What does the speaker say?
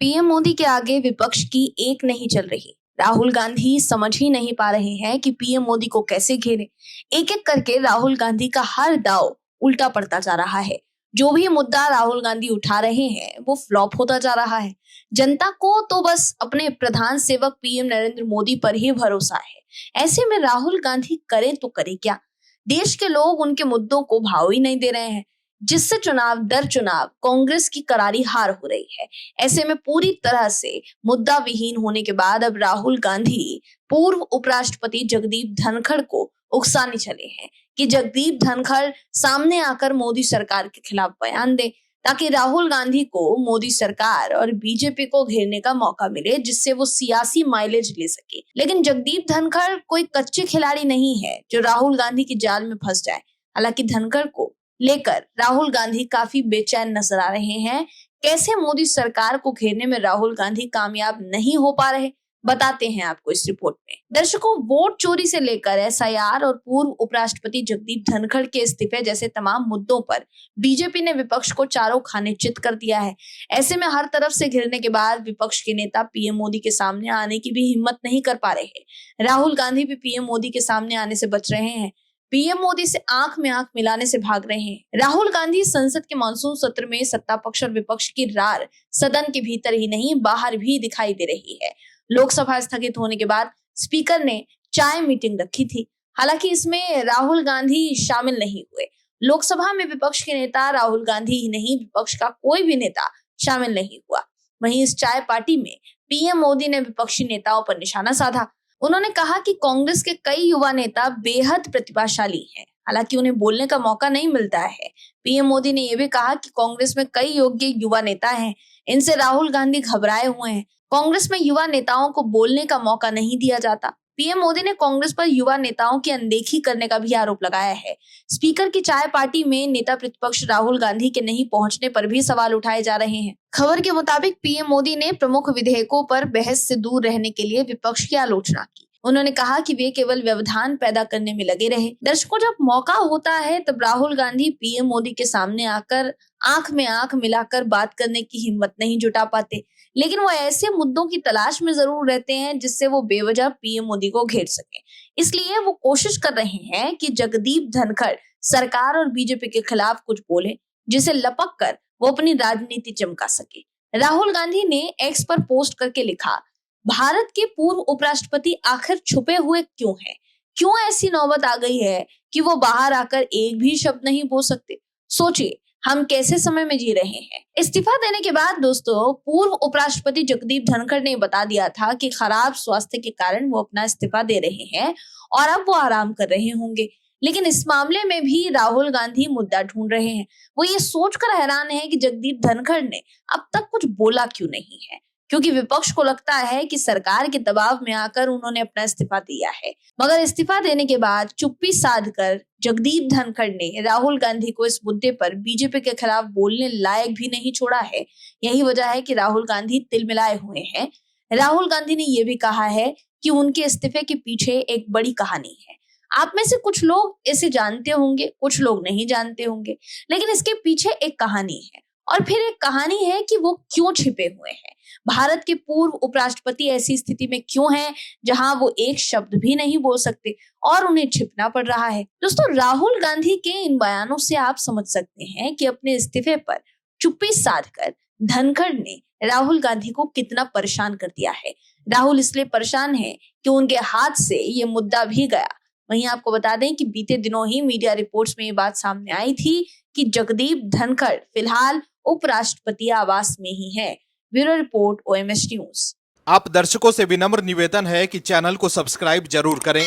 PM Modi के आगे विपक्ष की एक नहीं चल रही। राहुल गांधी समझ ही नहीं पा रहे हैं कि पीएम मोदी को कैसे घेरे। एक एक करके राहुल गांधी का हर दाव उल्टा पड़ता जा रहा है। जो भी मुद्दा राहुल गांधी उठा रहे हैं वो फ्लॉप होता जा रहा है। जनता को तो बस अपने प्रधान सेवक पीएम नरेंद्र मोदी पर ही भरोसा है। ऐसे में राहुल गांधी करें तो करे क्या? देश के लोग उनके मुद्दों को भाव ही नहीं दे रहे हैं, जिससे चुनाव दर चुनाव कांग्रेस की करारी हार हो रही है। ऐसे में पूरी तरह से मुद्दा विहीन होने के बाद अब राहुल गांधी पूर्व उपराष्ट्रपति जगदीप धनखड़ को उकसाने चले हैं कि जगदीप धनखड़ सामने आकर मोदी सरकार के खिलाफ बयान दे, ताकि राहुल गांधी को मोदी सरकार और बीजेपी को घेरने का मौका मिले, जिससे वो सियासी माइलेज ले सके। लेकिन जगदीप धनखड़ कोई कच्चे खिलाड़ी नहीं है जो राहुल गांधी की जाल में फंस जाए। हालांकि धनखड़ को लेकर राहुल गांधी काफी बेचैन नजर आ रहे हैं। कैसे मोदी सरकार को घेरने में राहुल गांधी कामयाब नहीं हो पा रहे, बताते हैं आपको इस रिपोर्ट में। दर्शकों, वोट चोरी से लेकर एसआईआर और पूर्व उपराष्ट्रपति जगदीप धनखड़ के इस्तीफे जैसे तमाम मुद्दों पर बीजेपी ने विपक्ष को चारों खाने चित कर दिया है। ऐसे में हर तरफ से घिरने के बाद विपक्ष के नेता पीएम मोदी के सामने आने की भी हिम्मत नहीं कर पा रहे। राहुल गांधी भी पीएम मोदी के सामने आने से बच रहे हैं। पीएम मोदी से आंख में आंख मिलाने से भाग रहे हैं। राहुल गांधी संसद के मानसून सत्र में सत्ता पक्ष और विपक्ष की रार सदन के भीतर ही नहीं बाहर भी दिखाई दे रही है। लोकसभा स्थगित होने के बाद स्पीकर ने चाय मीटिंग रखी थी। हालांकि इसमें राहुल गांधी शामिल नहीं हुए। लोकसभा में विपक्ष के नेता राहुल गांधी ही नहीं, विपक्ष का कोई भी नेता शामिल नहीं हुआ। वहीं इस चाय पार्टी में पीएम मोदी ने विपक्षी नेताओं पर निशाना साधा। उन्होंने कहा कि कांग्रेस के कई युवा नेता बेहद प्रतिभाशाली हैं, हालांकि उन्हें बोलने का मौका नहीं मिलता है। पीएम मोदी ने यह भी कहा कि कांग्रेस में कई योग्य युवा नेता हैं, इनसे राहुल गांधी घबराए हुए हैं। कांग्रेस में युवा नेताओं को बोलने का मौका नहीं दिया जाता। पीएम मोदी ने कांग्रेस पर युवा नेताओं की अनदेखी करने का भी आरोप लगाया है। स्पीकर की चाय पार्टी में नेता प्रतिपक्ष राहुल गांधी के नहीं पहुंचने पर भी सवाल उठाए जा रहे हैं। खबर के मुताबिक पीएम मोदी ने प्रमुख विधेयकों पर बहस से दूर रहने के लिए विपक्ष की आलोचना की। उन्होंने कहा कि वे केवल व्यवधान पैदा करने में लगे रहे। दर्शकों, जब मौका होता है तब राहुल गांधी पीएम मोदी के सामने आकर आंख में आंख मिलाकर बात करने की हिम्मत नहीं जुटा पाते, लेकिन वो ऐसे मुद्दों की तलाश में जरूर रहते हैं जिससे वो बेवजह पीएम मोदी को घेर सके। इसलिए वो कोशिश कर रहे हैं कि जगदीप धनखड़ सरकार और बीजेपी के खिलाफ कुछ बोले, जिसे लपक कर वो अपनी राजनीति चमका सके। राहुल गांधी ने एक्स पर पोस्ट करके लिखा, भारत के पूर्व उपराष्ट्रपति आखिर छुपे हुए क्यों हैं? क्यों ऐसी नौबत आ गई है कि वो बाहर आकर एक भी शब्द नहीं बोल सकते? सोचिए, हम कैसे समय में जी रहे हैं। इस्तीफा देने के बाद दोस्तों, पूर्व उपराष्ट्रपति जगदीप धनखड़ ने बता दिया था कि खराब स्वास्थ्य के कारण वो अपना इस्तीफा दे रहे हैं और अब वो आराम कर रहे होंगे। लेकिन इस मामले में भी राहुल गांधी मुद्दा ढूंढ रहे हैं। वो ये सोचकर हैरान है कि जगदीप धनखड़ ने अब तक कुछ बोला क्यों नहीं है, क्योंकि विपक्ष को लगता है कि सरकार के दबाव में आकर उन्होंने अपना इस्तीफा दिया है। मगर इस्तीफा देने के बाद चुप्पी साधकर जगदीप धनखड़ ने राहुल गांधी को इस मुद्दे पर बीजेपी के खिलाफ बोलने लायक भी नहीं छोड़ा है। यही वजह है कि राहुल गांधी तिलमिलाए हुए हैं। राहुल गांधी ने यह भी कहा है कि उनके इस्तीफे के पीछे एक बड़ी कहानी है। आप में से कुछ लोग इसे जानते होंगे, कुछ लोग नहीं जानते होंगे, लेकिन इसके पीछे एक कहानी है। और फिर एक कहानी है कि वो क्यों छिपे हुए हैं। भारत के पूर्व उपराष्ट्रपति ऐसी स्थिति में क्यों हैं जहां वो एक शब्द भी नहीं बोल सकते और उन्हें छिपना पड़ रहा है। दोस्तों, राहुल गांधी के इन बयानों से आप समझ सकते हैं कि अपने इस्तीफे पर चुप्पी साधकर धनखड़ ने राहुल गांधी को कितना परेशान कर दिया है। राहुल इसलिए परेशान है कि उनके हाथ से ये मुद्दा भी गया। वहीं आपको बता दें कि बीते दिनों ही मीडिया रिपोर्ट्स में ये बात सामने आई थी कि जगदीप धनखड़ फिलहाल उपराष्ट्रपति आवास में ही है। Bureau report, OMS news. आप दर्शकों से विनम्र निवेदन है कि चैनल को सब्सक्राइब जरूर करें